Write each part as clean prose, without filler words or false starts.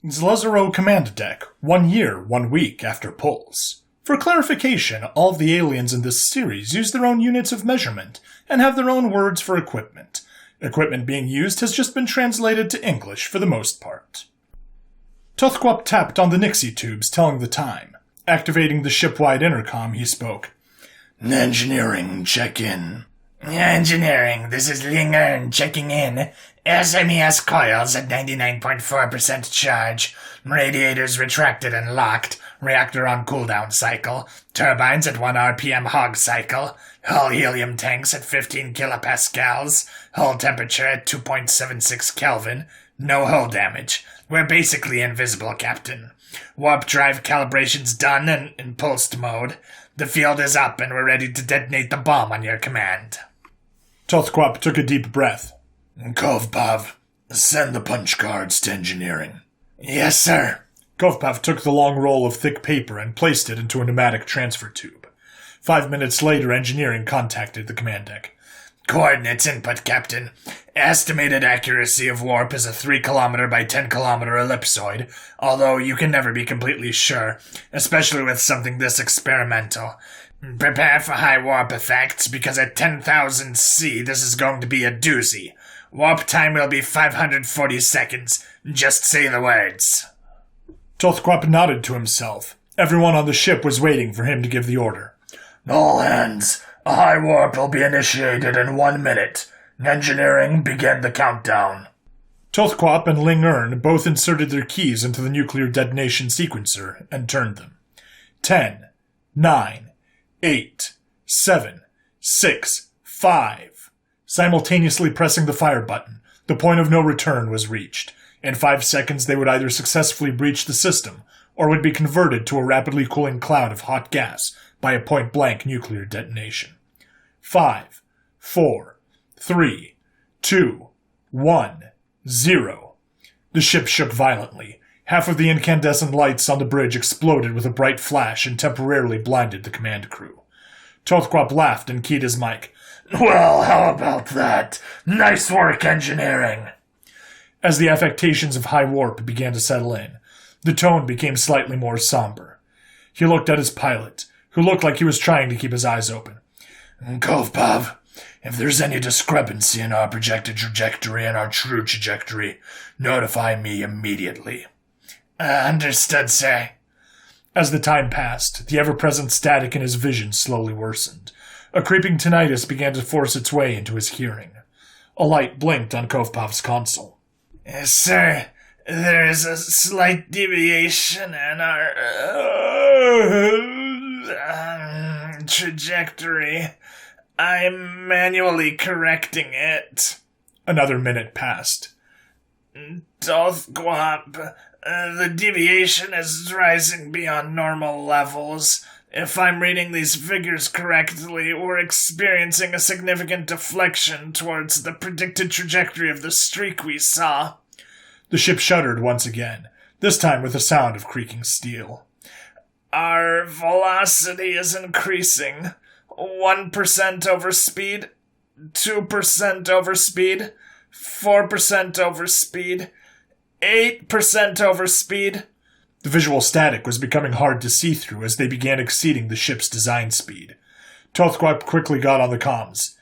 Zlezero Command Deck, 1 year, 1 week after pulse. For clarification, all of the aliens in this series use their own units of measurement and have their own words for equipment. Equipment being used has just been translated to English for the most part. Tothquap tapped on the Nixie tubes, telling the time. Activating the ship-wide intercom, he spoke. Engineering, check in. Engineering, this is Ling Ern checking in. SMES coils at 99.4% charge. Radiators retracted and locked. Reactor on cooldown cycle. Turbines at 1 RPM hog cycle. Hull helium tanks at 15 kilopascals. Hull temperature at 2.76 Kelvin. No hull damage. We're basically invisible, Captain. Warp drive calibration's done and in pulsed mode. The field is up and we're ready to detonate the bomb on your command. Tothquap took a deep breath. Kovpav, send the punch cards to engineering. Yes, sir. Kovpav took the long roll of thick paper and placed it into a pneumatic transfer tube. 5 minutes later, engineering contacted the command deck. Coordinates input, Captain. Estimated accuracy of warp is a 3 km by 10 km ellipsoid, although you can never be completely sure, especially with something this experimental. Prepare for high warp effects, because at 10,000 C this is going to be a doozy. Warp time will be 540 seconds. Just say the words. Tothquap nodded to himself. Everyone on the ship was waiting for him to give the order. All hands, a high warp will be initiated in 1 minute. Engineering, begin the countdown. Tothquap and Ling Ern both inserted their keys into the nuclear detonation sequencer and turned them. 10, 9, 8, 7, 6, 5. Simultaneously pressing the fire button, the point of no return was reached. In 5 seconds, they would either successfully breach the system or would be converted to a rapidly cooling cloud of hot gas by a point-blank nuclear detonation. 5, 4, 3, 2, 1, 0. The ship shook violently. Half of the incandescent lights on the bridge exploded with a bright flash and temporarily blinded the command crew. Tothquap laughed and keyed his mic. Well, how about that? Nice work, engineering. As the affectations of high warp began to settle in, the tone became slightly more somber. He looked at his pilot, who looked like he was trying to keep his eyes open. Kovpav, if there's any discrepancy in our projected trajectory and our true trajectory, notify me immediately. Understood, sir. As the time passed, the ever-present static in his vision slowly worsened. A creeping tinnitus began to force its way into his hearing. A light blinked on Kovpav's console. Sir, there is a slight deviation in our trajectory. I'm manually correcting it. Another minute passed. Tothquap, the deviation is rising beyond normal levels. If I'm reading these figures correctly, we're experiencing a significant deflection towards the predicted trajectory of the streak we saw. The ship shuddered once again, this time with a sound of creaking steel. Our velocity is increasing. 1% over speed, 2% over speed, 4% over speed, 8% over speed. The visual static was becoming hard to see through as they began exceeding the ship's design speed. Tothquap quickly got on the comms.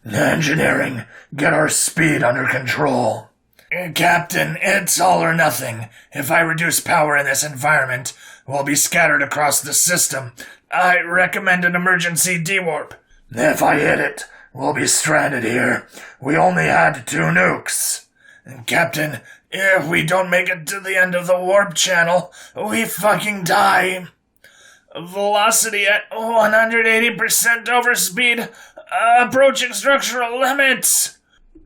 Engineering, get our speed under control. Captain, it's all or nothing. If I reduce power in this environment, we'll be scattered across the system. I recommend an emergency dewarp. If I hit it, we'll be stranded here. We only had 2 nukes. Captain, if we don't make it to the end of the warp channel, we fucking die. Velocity at 180% over speed, approaching structural limits.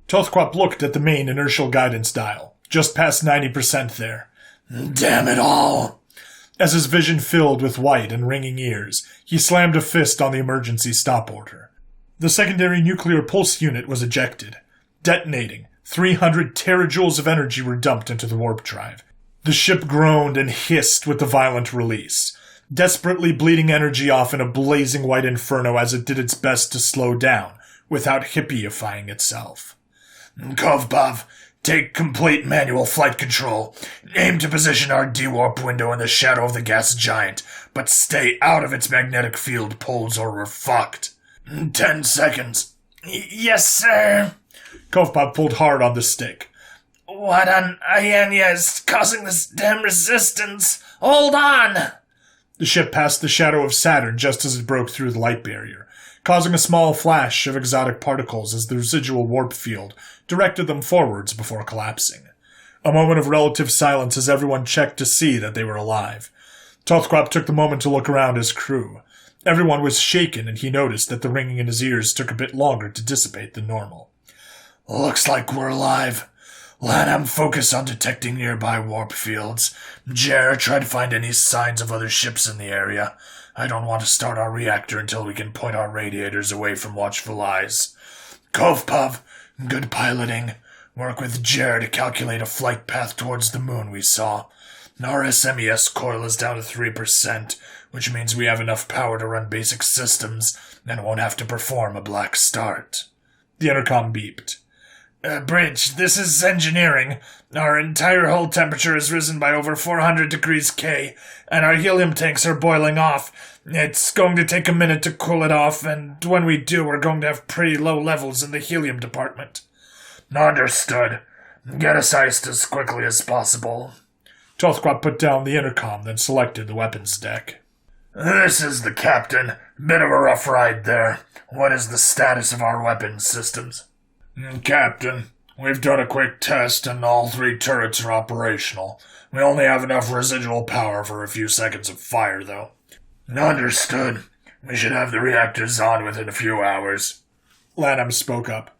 Tothquap looked at the main inertial guidance dial, just past 90% there. Damn it all. As his vision filled with white and ringing ears, he slammed a fist on the emergency stop order. The secondary nuclear pulse unit was ejected. Detonating, 300 terajoules of energy were dumped into the warp drive. The ship groaned and hissed with the violent release, desperately bleeding energy off in a blazing white inferno as it did its best to slow down, without hippieifying itself. Kovpav, Take complete manual flight control. Aim to position our dewarp window in the shadow of the gas giant, but stay out of its magnetic field poles or we're fucked. 10 seconds. Yes, sir. Kovpov pulled hard on the stick. What on Iania is causing this damn resistance? Hold on! The ship passed the shadow of Saturn just as it broke through the light barrier, causing a small flash of exotic particles as the residual warp field directed them forwards before collapsing. A moment of relative silence as everyone checked to see that they were alive. Tothkrop took the moment to look around his crew. Everyone was shaken, and he noticed that the ringing in his ears took a bit longer to dissipate than normal. Looks like we're alive. Lanham, focus on detecting nearby warp fields. Jer, try to find any signs of other ships in the area. I don't want to start our reactor until we can point our radiators away from watchful eyes. Kovpov, good piloting. Work with Jer to calculate a flight path towards the moon we saw. Our SMES coil is down to 3%, which means we have enough power to run basic systems and won't have to perform a black start. The intercom beeped. Bridge, this is engineering. Our entire hull temperature has risen by over 400 degrees K, and our helium tanks are boiling off. It's going to take a minute to cool it off, and when we do, we're going to have pretty low levels in the helium department. Understood. Get us iced as quickly as possible. Tothkrop put down the intercom, then selected the weapons deck. This is the captain. Bit of a rough ride there. What is the status of our weapons systems? Captain, we've done a quick test and all 3 turrets are operational. We only have enough residual power for a few seconds of fire, though. Understood. We should have the reactors on within a few hours. Lanham spoke up.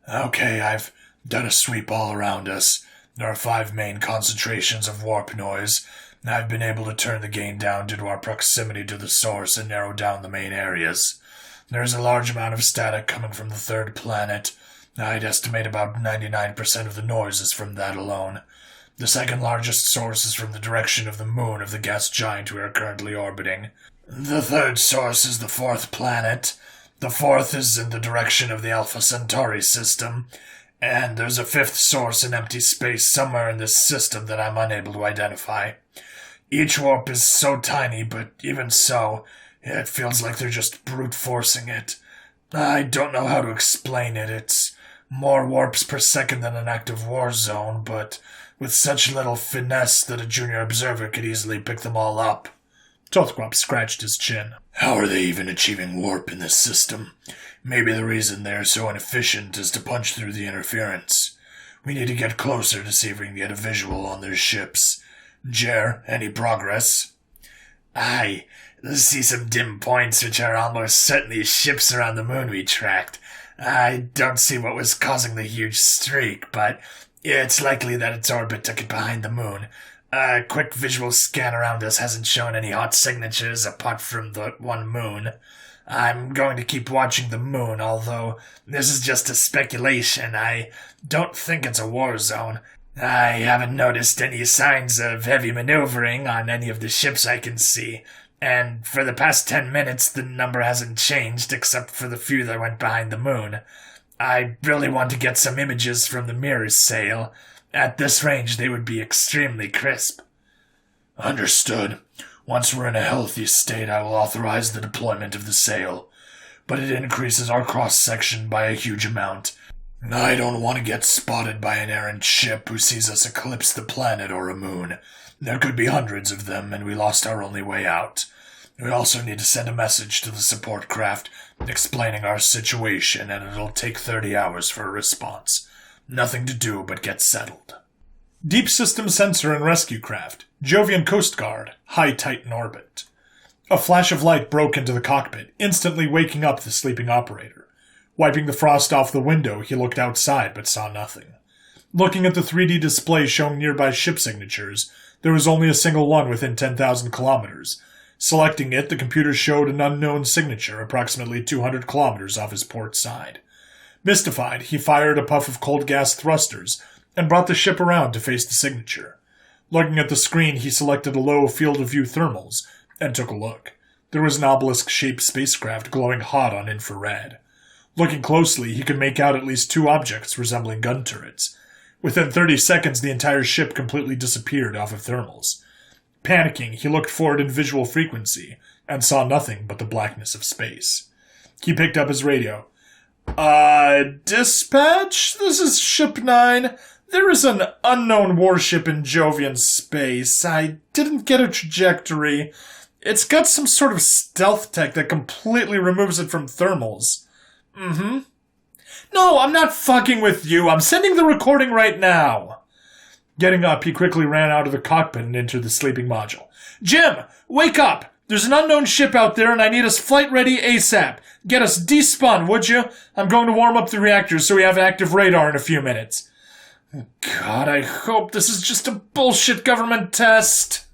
Okay, I've done a sweep all around us. There are 5 main concentrations of warp noise. I've been able to turn the gain down due to our proximity to the source and narrow down the main areas. There is a large amount of static coming from the 3rd planet. I'd estimate about 99% of the noise is from that alone. The 2nd largest source is from the direction of the moon of the gas giant we are currently orbiting. The 3rd source is the 4th planet. The 4th is in the direction of the Alpha Centauri system. And there's a 5th source in empty space somewhere in this system that I'm unable to identify. Each warp is so tiny, but even so, it feels like they're just brute forcing it. I don't know how to explain it. It's more warps per second than an active war zone, but with such little finesse that a junior observer could easily pick them all up. Tothkrop scratched his chin. How are they even achieving warp in this system? Maybe the reason they're so inefficient is to punch through the interference. We need to get closer to see if we can get a visual on their ships. Jer, any progress? I see some dim points which are almost certainly ships around the moon we tracked. I don't see what was causing the huge streak, but it's likely that its orbit took it behind the moon. A quick visual scan around us hasn't shown any hot signatures apart from the one moon. I'm going to keep watching the moon, although this is just a speculation. I don't think it's a war zone. I haven't noticed any signs of heavy maneuvering on any of the ships I can see, and for the past 10 minutes the number hasn't changed except for the few that went behind the moon. I really want to get some images from the mirror's sail. At this range they would be extremely crisp. Understood. Once we're in a healthy state, I will authorize the deployment of the sail, but it increases our cross-section by a huge amount. I don't want to get spotted by an errant ship who sees us eclipse the planet or a moon. There could be hundreds of them, and we lost our only way out. We also need to send a message to the support craft explaining our situation, and it'll take 30 hours for a response. Nothing to do but get settled. Deep System Sensor and Rescue Craft, Jovian Coast Guard, High Titan Orbit. A flash of light broke into the cockpit, instantly waking up the sleeping operator. Wiping the frost off the window, he looked outside but saw nothing. Looking at the 3D display showing nearby ship signatures, there was only a single one within 10,000 kilometers. Selecting it, the computer showed an unknown signature approximately 200 kilometers off his port side. Mystified, he fired a puff of cold gas thrusters and brought the ship around to face the signature. Looking at the screen, he selected a low field of view thermals and took a look. There was an obelisk-shaped spacecraft glowing hot on infrared. Looking closely, he could make out at least 2 objects resembling gun turrets. Within 30 seconds, the entire ship completely disappeared off of thermals. Panicking, he looked forward in visual frequency and saw nothing but the blackness of space. He picked up his radio. Dispatch? This is Ship 9. There is an unknown warship in Jovian space. I didn't get a trajectory. It's got some sort of stealth tech that completely removes it from thermals. Mm-hmm. No, I'm not fucking with you. I'm sending the recording right now. Getting up, he quickly ran out of the cockpit and entered the sleeping module. Jim, wake up! There's an unknown ship out there and I need us flight ready ASAP. Get us despun, would you? I'm going to warm up the reactors so we have active radar in a few minutes. God, I hope this is just a bullshit government test.